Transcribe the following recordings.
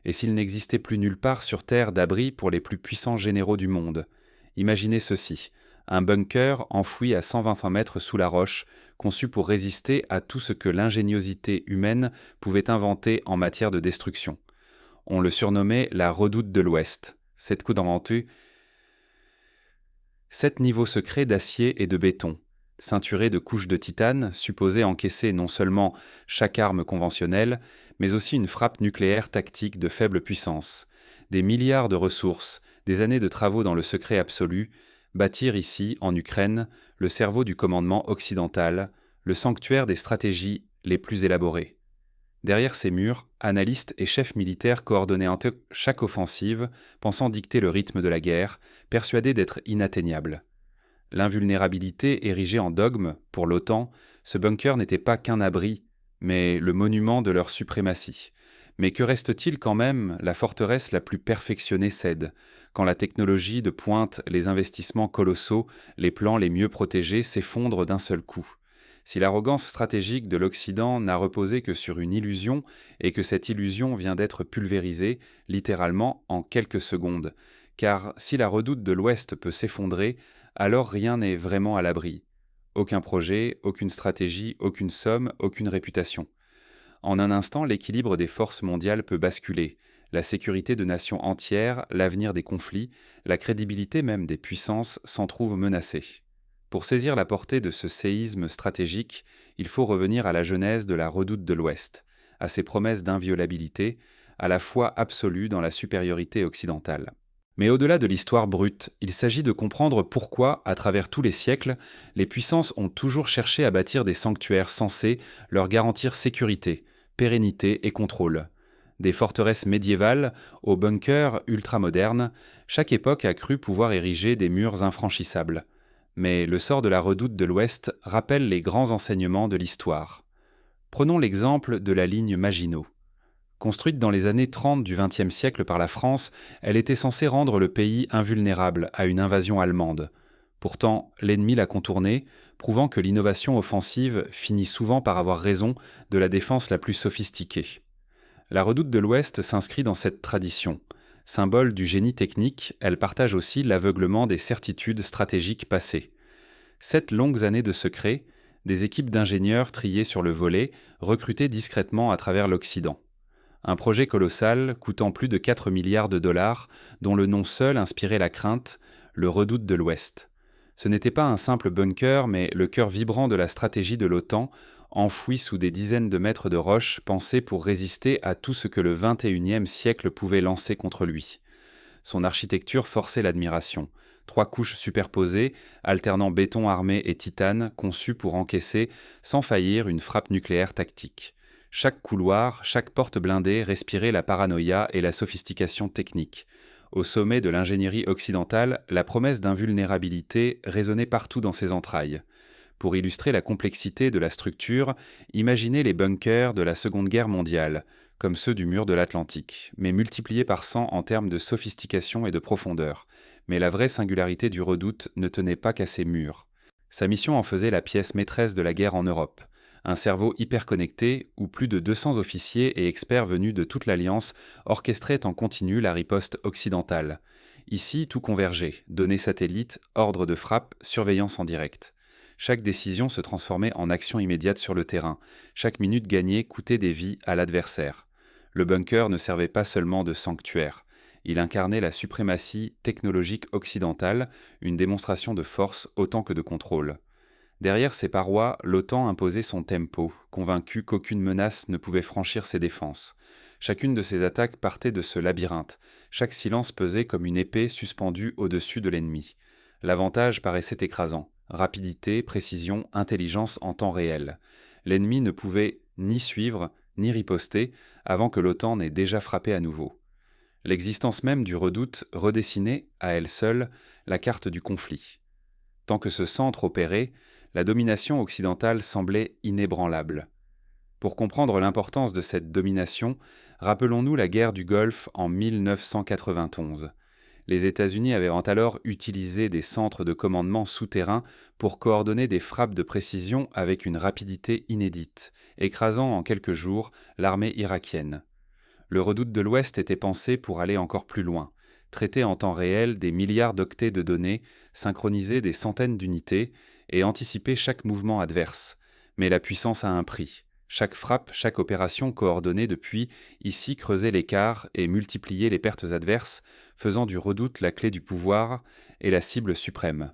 Et s'il n'existait plus nulle part sur Terre d'abri pour les plus puissants généraux du monde? Imaginez ceci, un bunker enfoui à 125 mètres sous la roche, conçu pour résister à tout ce que l'ingéniosité humaine pouvait inventer en matière de destruction. On le surnommait la redoute de l'Ouest. Cette coup d'inventu, 7 niveaux secrets d'acier et de béton, ceinturés de couches de titane, supposées encaisser non seulement chaque arme conventionnelle, mais aussi une frappe nucléaire tactique de faible puissance. Des milliards de ressources, des années de travaux dans le secret absolu, bâtirent ici, en Ukraine, le cerveau du commandement occidental, le sanctuaire des stratégies les plus élaborées. Derrière ces murs, analystes et chefs militaires coordonnaient chaque offensive, pensant dicter le rythme de la guerre, persuadés d'être inatteignables. L'invulnérabilité érigée en dogme pour l'OTAN, ce bunker n'était pas qu'un abri, mais le monument de leur suprématie. Mais que reste-t-il quand même la forteresse la plus perfectionnée cède, quand la technologie de pointe, les investissements colossaux, les plans les mieux protégés s'effondrent d'un seul coup? Si l'arrogance stratégique de l'Occident n'a reposé que sur une illusion, et que cette illusion vient d'être pulvérisée, littéralement, en quelques secondes, car si la redoute de l'Ouest peut s'effondrer, alors rien n'est vraiment à l'abri. Aucun projet, aucune stratégie, aucune somme, aucune réputation. En un instant, l'équilibre des forces mondiales peut basculer. La sécurité de nations entières, l'avenir des conflits, la crédibilité même des puissances s'en trouvent menacés. Pour saisir la portée de ce séisme stratégique, il faut revenir à la genèse de la redoute de l'Ouest, à ses promesses d'inviolabilité, à la foi absolue dans la supériorité occidentale. Mais au-delà de l'histoire brute, il s'agit de comprendre pourquoi, à travers tous les siècles, les puissances ont toujours cherché à bâtir des sanctuaires censés leur garantir sécurité, pérennité et contrôle. Des forteresses médiévales aux bunkers ultramodernes, chaque époque a cru pouvoir ériger des murs infranchissables. Mais le sort de la redoute de l'Ouest rappelle les grands enseignements de l'histoire. Prenons l'exemple de la ligne Maginot. Construite dans les années 30 du XXe siècle par la France, elle était censée rendre le pays invulnérable à une invasion allemande. Pourtant, l'ennemi l'a contournée, prouvant que l'innovation offensive finit souvent par avoir raison de la défense la plus sophistiquée. La redoute de l'Ouest s'inscrit dans cette tradition. Symbole du génie technique, elle partage aussi l'aveuglement des certitudes stratégiques passées. 7 longues années de secret, des équipes d'ingénieurs triées sur le volet, recrutées discrètement à travers l'Occident. Un projet colossal coûtant plus de 4 milliards de dollars, dont le nom seul inspirait la crainte, le redoute de l'Ouest. Ce n'était pas un simple bunker, mais le cœur vibrant de la stratégie de l'OTAN, enfoui sous des dizaines de mètres de roches pensées pour résister à tout ce que le XXIe siècle pouvait lancer contre lui. Son architecture forçait l'admiration. 3 couches superposées, alternant béton armé et titane, conçues pour encaisser, sans faillir, une frappe nucléaire tactique. Chaque couloir, chaque porte blindée respirait la paranoïa et la sophistication technique. Au sommet de l'ingénierie occidentale, la promesse d'invulnérabilité résonnait partout dans ses entrailles. Pour illustrer la complexité de la structure, imaginez les bunkers de la Seconde Guerre mondiale, comme ceux du mur de l'Atlantique, mais multipliés par 100 en termes de sophistication et de profondeur. Mais la vraie singularité du redoute ne tenait pas qu'à ses murs. Sa mission en faisait la pièce maîtresse de la guerre en Europe. Un cerveau hyper connecté où plus de 200 officiers et experts venus de toute l'Alliance orchestraient en continu la riposte occidentale. Ici, tout convergeait, données satellites, ordre de frappe, surveillance en direct. Chaque décision se transformait en action immédiate sur le terrain. Chaque minute gagnée coûtait des vies à l'adversaire. Le bunker ne servait pas seulement de sanctuaire. Il incarnait la suprématie technologique occidentale, une démonstration de force autant que de contrôle. Derrière ces parois, l'OTAN imposait son tempo, convaincu qu'aucune menace ne pouvait franchir ses défenses. Chacune de ses attaques partait de ce labyrinthe. Chaque silence pesait comme une épée suspendue au-dessus de l'ennemi. L'avantage paraissait écrasant. Rapidité, précision, intelligence en temps réel. L'ennemi ne pouvait ni suivre, ni riposter, avant que l'OTAN n'ait déjà frappé à nouveau. L'existence même du redoute redessinait, à elle seule, la carte du conflit. Tant que ce centre opérait, la domination occidentale semblait inébranlable. Pour comprendre l'importance de cette domination, rappelons-nous la guerre du Golfe en 1991. Les États-Unis avaient alors utilisé des centres de commandement souterrains pour coordonner des frappes de précision avec une rapidité inédite, écrasant en quelques jours l'armée irakienne. Le redoute de l'Ouest était pensé pour aller encore plus loin, traiter en temps réel des milliards d'octets de données, synchroniser des centaines d'unités et anticiper chaque mouvement adverse. Mais la puissance a un prix. Chaque frappe, chaque opération coordonnée depuis ici creusait l'écart et multipliait les pertes adverses, faisant du redoute la clé du pouvoir et la cible suprême.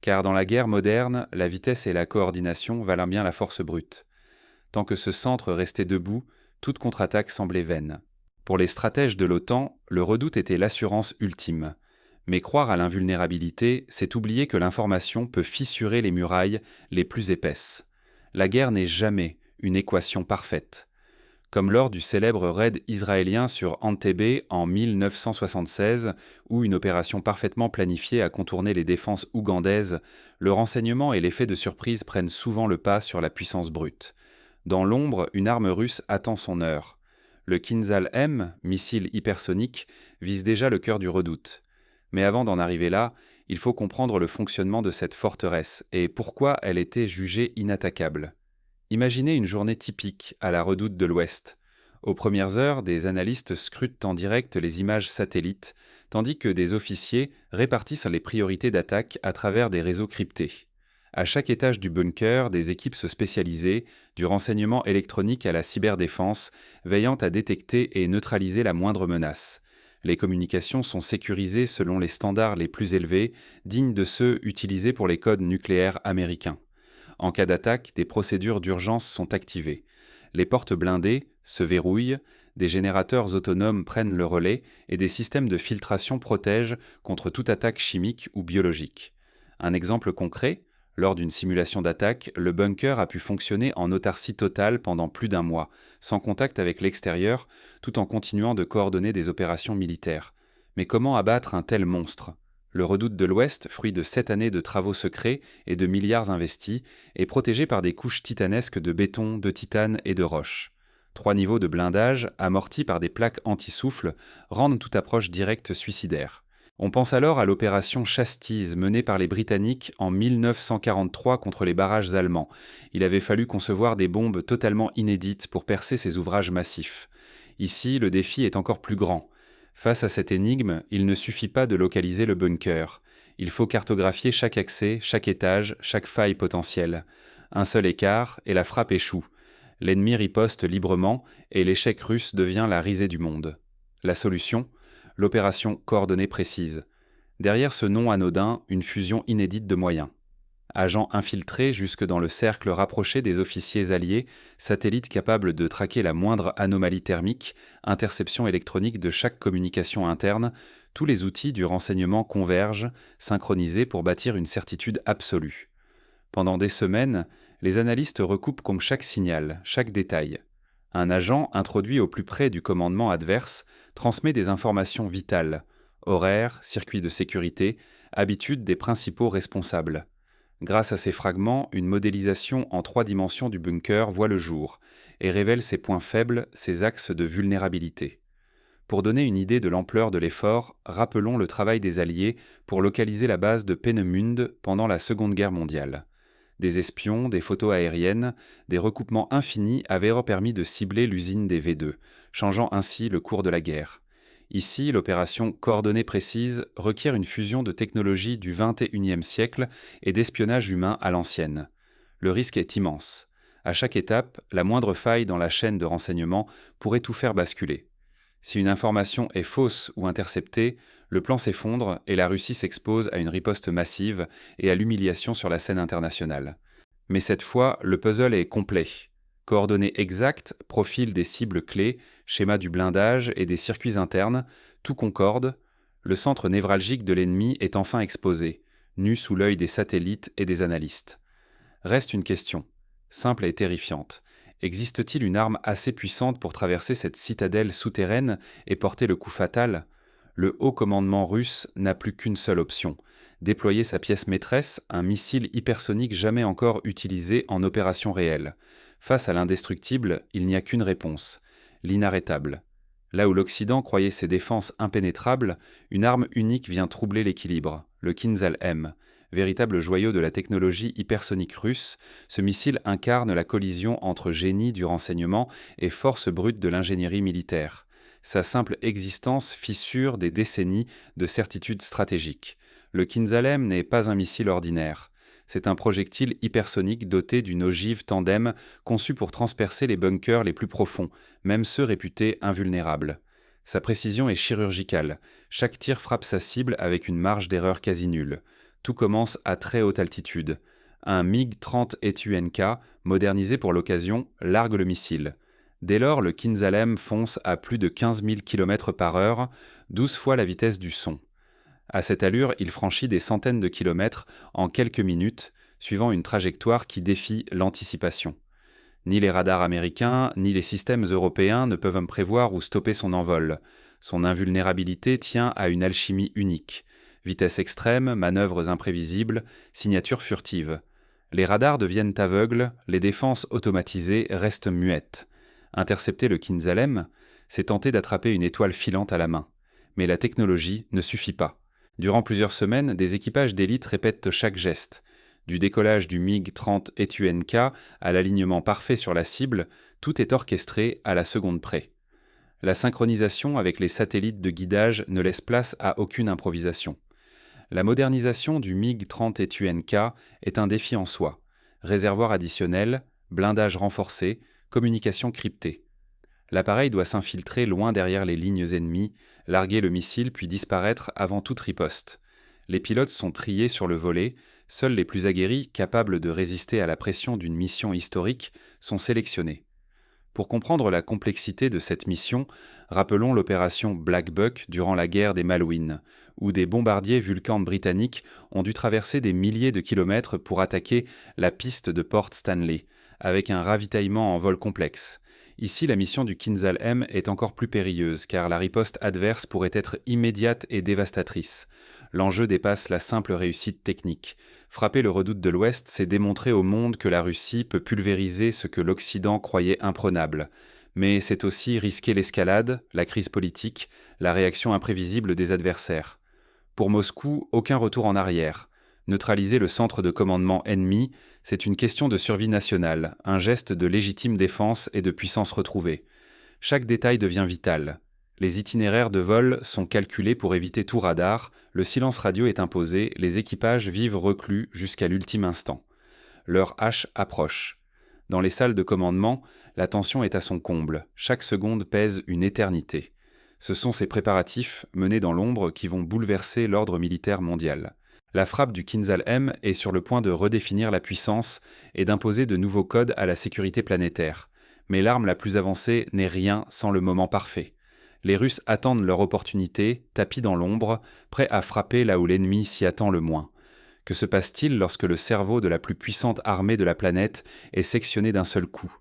Car dans la guerre moderne, la vitesse et la coordination valent bien la force brute. Tant que ce centre restait debout, toute contre-attaque semblait vaine. Pour les stratèges de l'OTAN, le redoute était l'assurance ultime. Mais croire à l'invulnérabilité, c'est oublier que l'information peut fissurer les murailles les plus épaisses. La guerre n'est jamais une équation parfaite. Comme lors du célèbre raid israélien sur Entebbe en 1976, où une opération parfaitement planifiée a contourné les défenses ougandaises, le renseignement et l'effet de surprise prennent souvent le pas sur la puissance brute. Dans l'ombre, une arme russe attend son heure. Le Kinzhal-M, missile hypersonique, vise déjà le cœur du redoute. Mais avant d'en arriver là, il faut comprendre le fonctionnement de cette forteresse et pourquoi elle était jugée inattaquable. Imaginez une journée typique à la redoute de l'Ouest. Aux premières heures, des analystes scrutent en direct les images satellites, tandis que des officiers répartissent les priorités d'attaque à travers des réseaux cryptés. À chaque étage du bunker, des équipes spécialisées, du renseignement électronique à la cyberdéfense, veillant à détecter et neutraliser la moindre menace. Les communications sont sécurisées selon les standards les plus élevés, dignes de ceux utilisés pour les codes nucléaires américains. En cas d'attaque, des procédures d'urgence sont activées. Les portes blindées se verrouillent, des générateurs autonomes prennent le relais et des systèmes de filtration protègent contre toute attaque chimique ou biologique. Un exemple concret, lors d'une simulation d'attaque, le bunker a pu fonctionner en autarcie totale pendant plus d'un mois, sans contact avec l'extérieur, tout en continuant de coordonner des opérations militaires. Mais comment abattre un tel monstre ? Le redoute de l'Ouest, fruit de 7 années de travaux secrets et de milliards investis, est protégé par des couches titanesques de béton, de titane et de roche. 3 niveaux de blindage, amortis par des plaques anti-souffle, rendent toute approche directe suicidaire. On pense alors à l'opération Chastise menée par les Britanniques en 1943 contre les barrages allemands. Il avait fallu concevoir des bombes totalement inédites pour percer ces ouvrages massifs. Ici, le défi est encore plus grand. Face à cette énigme, il ne suffit pas de localiser le bunker. Il faut cartographier chaque accès, chaque étage, chaque faille potentielle. Un seul écart et la frappe échoue. L'ennemi riposte librement et l'échec russe devient la risée du monde. La solution ? L'opération coordonnée précise. Derrière ce nom anodin, une fusion inédite de moyens. Agents infiltrés jusque dans le cercle rapproché des officiers alliés, satellites capables de traquer la moindre anomalie thermique, interception électronique de chaque communication interne, tous les outils du renseignement convergent, synchronisés pour bâtir une certitude absolue. Pendant des semaines, les analystes recoupent comme chaque signal, chaque détail. Un agent, introduit au plus près du commandement adverse, transmet des informations vitales, horaires, circuits de sécurité, habitudes des principaux responsables. Grâce à ces fragments, une modélisation en 3 dimensions du bunker voit le jour et révèle ses points faibles, ses axes de vulnérabilité. Pour donner une idée de l'ampleur de l'effort, rappelons le travail des Alliés pour localiser la base de Peenemünde pendant la Seconde Guerre mondiale. Des espions, des photos aériennes, des recoupements infinis avaient permis de cibler l'usine des V2, changeant ainsi le cours de la guerre. Ici, l'opération coordonnée précise requiert une fusion de technologies du XXIe siècle et d'espionnage humain à l'ancienne. Le risque est immense. À chaque étape, la moindre faille dans la chaîne de renseignement pourrait tout faire basculer. Si une information est fausse ou interceptée, le plan s'effondre et la Russie s'expose à une riposte massive et à l'humiliation sur la scène internationale. Mais cette fois, le puzzle est complet. Coordonnées exactes, profil des cibles clés, schéma du blindage et des circuits internes, tout concorde. Le centre névralgique de l'ennemi est enfin exposé, nu sous l'œil des satellites et des analystes. Reste une question, simple et terrifiante. Existe-t-il une arme assez puissante pour traverser cette citadelle souterraine et porter le coup fatal ? Le haut commandement russe n'a plus qu'une seule option, déployer sa pièce maîtresse, un missile hypersonique jamais encore utilisé en opération réelle. Face à l'indestructible, il n'y a qu'une réponse, l'inarrêtable. Là où l'Occident croyait ses défenses impénétrables, une arme unique vient troubler l'équilibre, le Kinzhal-M. Véritable joyau de la technologie hypersonique russe, ce missile incarne la collision entre génie du renseignement et force brute de l'ingénierie militaire. Sa simple existence fissure des décennies de certitudes stratégiques. Le Kinzhalem n'est pas un missile ordinaire. C'est un projectile hypersonique doté d'une ogive tandem conçue pour transpercer les bunkers les plus profonds, même ceux réputés invulnérables. Sa précision est chirurgicale. Chaque tir frappe sa cible avec une marge d'erreur quasi nulle. Tout commence à très haute altitude. Un MiG-30 ETUNK, modernisé pour l'occasion, largue le missile. Dès lors, le Kinzhalem fonce à plus de 15 000 km/h, 12 fois la vitesse du son. À cette allure, il franchit des centaines de kilomètres en quelques minutes, suivant une trajectoire qui défie l'anticipation. Ni les radars américains, ni les systèmes européens ne peuvent prévoir ou stopper son envol. Son invulnérabilité tient à une alchimie unique. Vitesse extrême, manœuvres imprévisibles, signatures furtives. Les radars deviennent aveugles, les défenses automatisées restent muettes. Intercepter le Kinzhalem, c'est tenter d'attraper une étoile filante à la main. Mais la technologie ne suffit pas. Durant plusieurs semaines, des équipages d'élite répètent chaque geste. Du décollage du MiG-30 ETUNK à l'alignement parfait sur la cible, tout est orchestré à la seconde près. La synchronisation avec les satellites de guidage ne laisse place à aucune improvisation. La modernisation du MiG-30 ETUNK est un défi en soi. Réservoir additionnel, blindage renforcé, communication cryptée. L'appareil doit s'infiltrer loin derrière les lignes ennemies, larguer le missile puis disparaître avant toute riposte. Les pilotes sont triés sur le volet, seuls les plus aguerris, capables de résister à la pression d'une mission historique, sont sélectionnés. Pour comprendre la complexité de cette mission, rappelons l'opération Black Buck durant la guerre des Malouines, où des bombardiers Vulcan britanniques ont dû traverser des milliers de kilomètres pour attaquer la piste de Port Stanley, avec un ravitaillement en vol complexe. Ici, la mission du Kinzhalem est encore plus périlleuse, car la riposte adverse pourrait être immédiate et dévastatrice. L'enjeu dépasse la simple réussite technique. Frapper le redoute de l'Ouest, c'est démontrer au monde que la Russie peut pulvériser ce que l'Occident croyait imprenable. Mais c'est aussi risquer l'escalade, la crise politique, la réaction imprévisible des adversaires. Pour Moscou, aucun retour en arrière. Neutraliser le centre de commandement ennemi, c'est une question de survie nationale, un geste de légitime défense et de puissance retrouvée. Chaque détail devient vital. Les itinéraires de vol sont calculés pour éviter tout radar, le silence radio est imposé, les équipages vivent reclus jusqu'à l'ultime instant. L'heure H approche. Dans les salles de commandement, la tension est à son comble, chaque seconde pèse une éternité. Ce sont ces préparatifs, menés dans l'ombre, qui vont bouleverser l'ordre militaire mondial. La frappe du Kinzhalem est sur le point de redéfinir la puissance et d'imposer de nouveaux codes à la sécurité planétaire. Mais l'arme la plus avancée n'est rien sans le moment parfait. Les Russes attendent leur opportunité, tapis dans l'ombre, prêts à frapper là où l'ennemi s'y attend le moins. Que se passe-t-il lorsque le cerveau de la plus puissante armée de la planète est sectionné d'un seul coup ?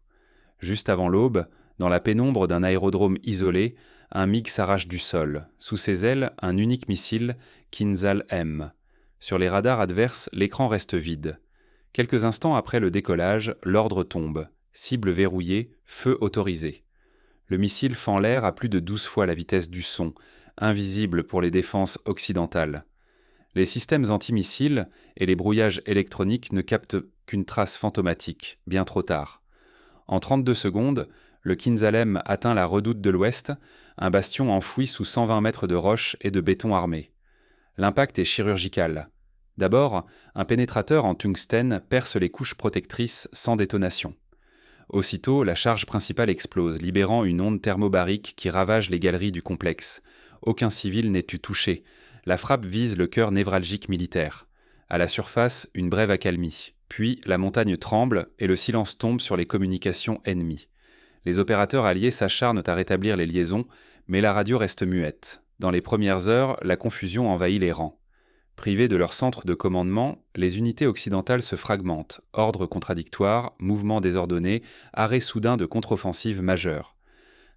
Juste avant l'aube, dans la pénombre d'un aérodrome isolé, un MiG s'arrache du sol. Sous ses ailes, un unique missile, Kinzhal-M. Sur les radars adverses, l'écran reste vide. Quelques instants après le décollage, l'ordre tombe. Cible verrouillée, feu autorisé. Le missile fend l'air à plus de 12 fois la vitesse du son, invisible pour les défenses occidentales. Les systèmes antimissiles et les brouillages électroniques ne captent qu'une trace fantomatique, bien trop tard. En 32 secondes, le Kinzhalem atteint la redoute de l'Ouest, un bastion enfoui sous 120 mètres de roches et de béton armé. L'impact est chirurgical. D'abord, un pénétrateur en tungstène perce les couches protectrices sans détonation. Aussitôt, la charge principale explose, libérant une onde thermobarique qui ravage les galeries du complexe. Aucun civil n'est touché. La frappe vise le cœur névralgique militaire. À la surface, une brève accalmie. Puis, la montagne tremble et le silence tombe sur les communications ennemies. Les opérateurs alliés s'acharnent à rétablir les liaisons, mais la radio reste muette. Dans les premières heures, la confusion envahit les rangs. Privées de leur centre de commandement, les unités occidentales se fragmentent, ordres contradictoires, mouvements désordonnés, arrêts soudains de contre-offensives majeures.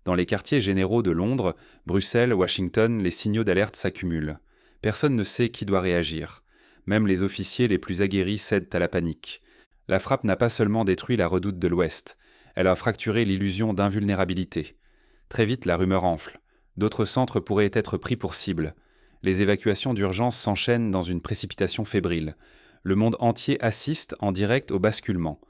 Dans les quartiers généraux de Londres, Bruxelles, Washington, les signaux d'alerte s'accumulent. Personne ne sait qui doit réagir. Même les officiers les plus aguerris cèdent à la panique. La frappe n'a pas seulement détruit la redoute de l'Ouest, elle a fracturé l'illusion d'invulnérabilité. Très vite, la rumeur enfle. D'autres centres pourraient être pris pour cible. Les évacuations d'urgence s'enchaînent dans une précipitation fébrile. Le monde entier assiste en direct au basculement.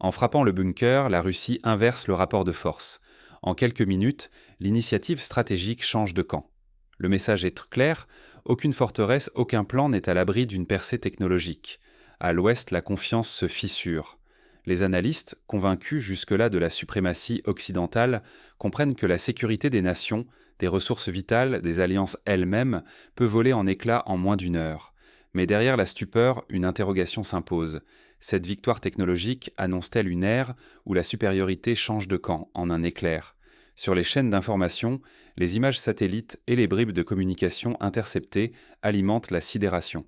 En frappant le bunker, la Russie inverse le rapport de force. En quelques minutes, l'initiative stratégique change de camp. Le message est clair, aucune forteresse, aucun plan n'est à l'abri d'une percée technologique. À l'ouest, la confiance se fissure. Les analystes, convaincus jusque-là de la suprématie occidentale, comprennent que la sécurité des nations, des ressources vitales, des alliances elles-mêmes, peut voler en éclats en moins d'une heure. Mais derrière la stupeur, une interrogation s'impose. Cette victoire technologique annonce-t-elle une ère où la supériorité change de camp en un éclair? Sur les chaînes d'information, les images satellites et les bribes de communication interceptées alimentent la sidération.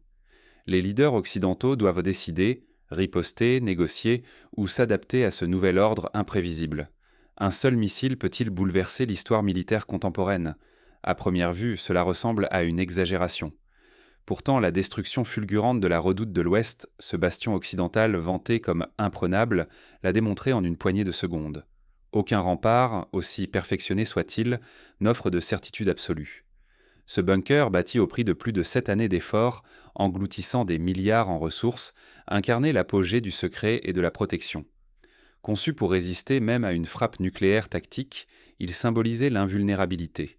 Les leaders occidentaux doivent décider, riposter, négocier ou s'adapter à ce nouvel ordre imprévisible. Un seul missile peut-il bouleverser l'histoire militaire contemporaine? À première vue, cela ressemble à une exagération. Pourtant, la destruction fulgurante de la redoute de l'Ouest, ce bastion occidental vanté comme imprenable, l'a démontré en une poignée de secondes. Aucun rempart, aussi perfectionné soit-il, n'offre de certitude absolue. Ce bunker, bâti au prix de plus de 7 années d'efforts, engloutissant des milliards en ressources, incarnait l'apogée du secret et de la protection. Conçu pour résister même à une frappe nucléaire tactique, il symbolisait l'invulnérabilité.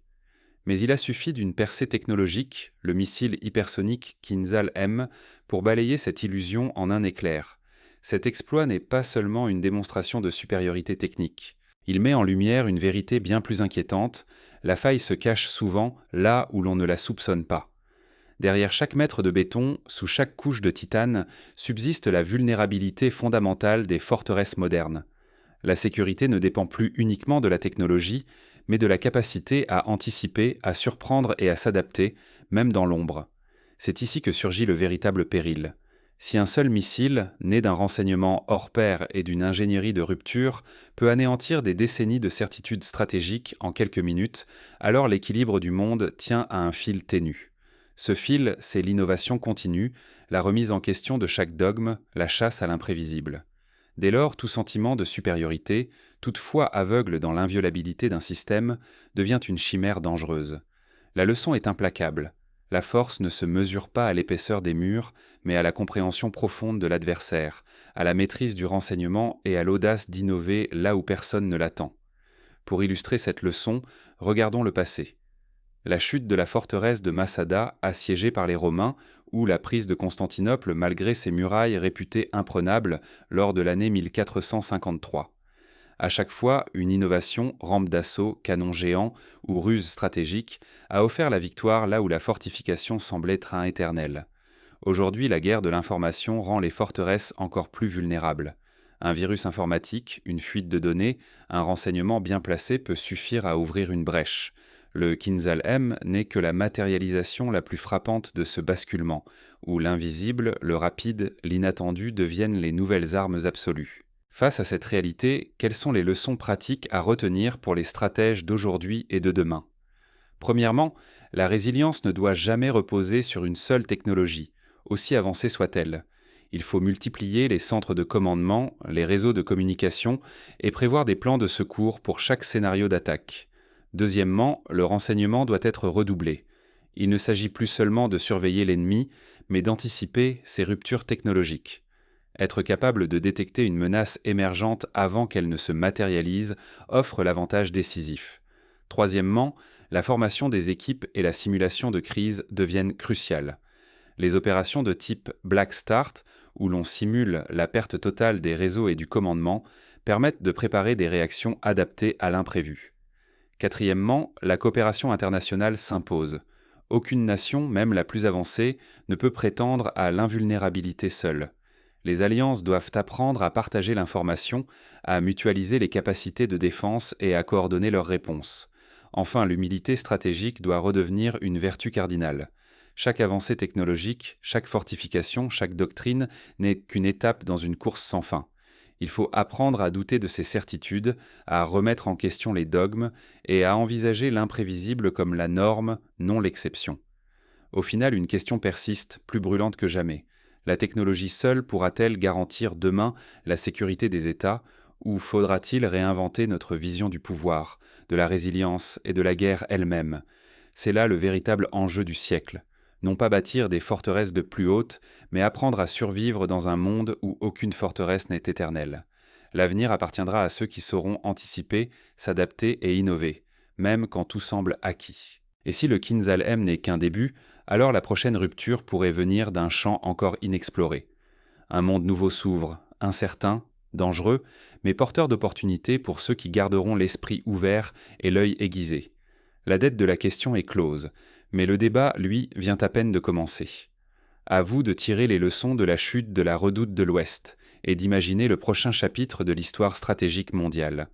Mais il a suffi d'une percée technologique, le missile hypersonique Kinzhal-M, pour balayer cette illusion en un éclair. Cet exploit n'est pas seulement une démonstration de supériorité technique. Il met en lumière une vérité bien plus inquiétante, la faille se cache souvent là où l'on ne la soupçonne pas. Derrière chaque mètre de béton, sous chaque couche de titane, subsiste la vulnérabilité fondamentale des forteresses modernes. La sécurité ne dépend plus uniquement de la technologie, mais de la capacité à anticiper, à surprendre et à s'adapter, même dans l'ombre. C'est ici que surgit le véritable péril. Si un seul missile, né d'un renseignement hors pair et d'une ingénierie de rupture, peut anéantir des décennies de certitudes stratégiques en quelques minutes, alors l'équilibre du monde tient à un fil ténu. Ce fil, c'est l'innovation continue, la remise en question de chaque dogme, la chasse à l'imprévisible. Dès lors, tout sentiment de supériorité, toute foi aveugle dans l'inviolabilité d'un système, devient une chimère dangereuse. La leçon est implacable. La force ne se mesure pas à l'épaisseur des murs, mais à la compréhension profonde de l'adversaire, à la maîtrise du renseignement et à l'audace d'innover là où personne ne l'attend. Pour illustrer cette leçon, regardons le passé. La chute de la forteresse de Massada, assiégée par les Romains, ou la prise de Constantinople malgré ses murailles réputées imprenables lors de l'année 1453. À chaque fois, une innovation, rampe d'assaut, canon géant ou ruse stratégique, a offert la victoire là où la fortification semblait train éternel. Aujourd'hui, la guerre de l'information rend les forteresses encore plus vulnérables. Un virus informatique, une fuite de données, un renseignement bien placé peut suffire à ouvrir une brèche. Le Kinzhal-M n'est que la matérialisation la plus frappante de ce basculement, où l'invisible, le rapide, l'inattendu deviennent les nouvelles armes absolues. Face à cette réalité, quelles sont les leçons pratiques à retenir pour les stratèges d'aujourd'hui et de demain? Premièrement, la résilience ne doit jamais reposer sur une seule technologie, aussi avancée soit-elle. Il faut multiplier les centres de commandement, les réseaux de communication et prévoir des plans de secours pour chaque scénario d'attaque. Deuxièmement, le renseignement doit être redoublé. Il ne s'agit plus seulement de surveiller l'ennemi, mais d'anticiper ses ruptures technologiques. Être capable de détecter une menace émergente avant qu'elle ne se matérialise offre l'avantage décisif. Troisièmement, la formation des équipes et la simulation de crise deviennent cruciales. Les opérations de type Black Start, où l'on simule la perte totale des réseaux et du commandement, permettent de préparer des réactions adaptées à l'imprévu. Quatrièmement, la coopération internationale s'impose. Aucune nation, même la plus avancée, ne peut prétendre à l'invulnérabilité seule. Les alliances doivent apprendre à partager l'information, à mutualiser les capacités de défense et à coordonner leurs réponses. Enfin, l'humilité stratégique doit redevenir une vertu cardinale. Chaque avancée technologique, chaque fortification, chaque doctrine n'est qu'une étape dans une course sans fin. Il faut apprendre à douter de ses certitudes, à remettre en question les dogmes et à envisager l'imprévisible comme la norme, non l'exception. Au final, une question persiste, plus brûlante que jamais. La technologie seule pourra-t-elle garantir demain la sécurité des États, ou faudra-t-il réinventer notre vision du pouvoir, de la résilience et de la guerre elle-même? C'est là le véritable enjeu du siècle. Non pas bâtir des forteresses de plus hautes, mais apprendre à survivre dans un monde où aucune forteresse n'est éternelle. L'avenir appartiendra à ceux qui sauront anticiper, s'adapter et innover, même quand tout semble acquis. Et si le Kinzhal-M n'est qu'un début, alors la prochaine rupture pourrait venir d'un champ encore inexploré. Un monde nouveau s'ouvre, incertain, dangereux, mais porteur d'opportunités pour ceux qui garderont l'esprit ouvert et l'œil aiguisé. La dette de la question est close, mais le débat, lui, vient à peine de commencer. À vous de tirer les leçons de la chute de la redoute de l'Ouest et d'imaginer le prochain chapitre de l'histoire stratégique mondiale.